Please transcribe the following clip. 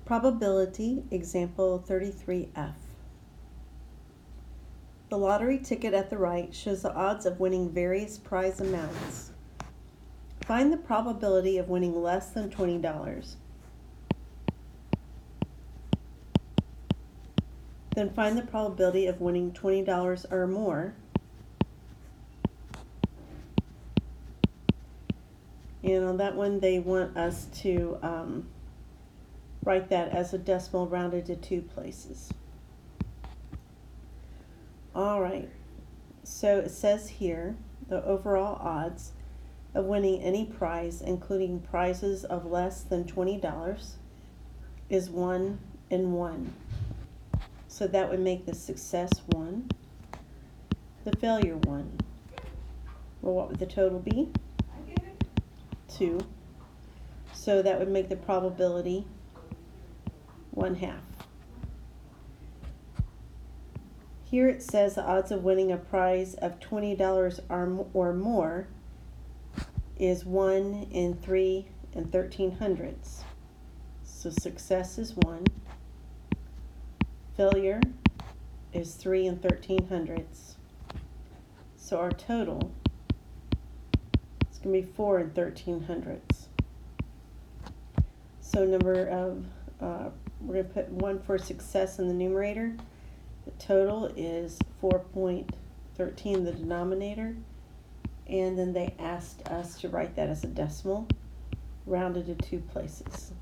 Probability, example 33F. The lottery ticket at the right shows the odds of winning various prize amounts. Find the probability of winning less than $20. Then find the probability of winning $20 or more. And on that one, they want us to write that as a decimal rounded to 2 places. All right, so it says here the overall odds of winning any prize, including prizes of less than $20, is 1 in 1. So that would make the success 1, the failure 1. Well, what would the total be? 2. So that would make the probability 1/2. Here it says the odds of winning a prize of $20 or more is 1 in 3 and 1300ths. So success is 1. Failure is 3 and 1300ths. So our total is going to be 4 and 1300ths. So we're going to put 1 for success in the numerator. The total is 4.13, the denominator. And then they asked us to write that as a decimal, rounded to 2 places.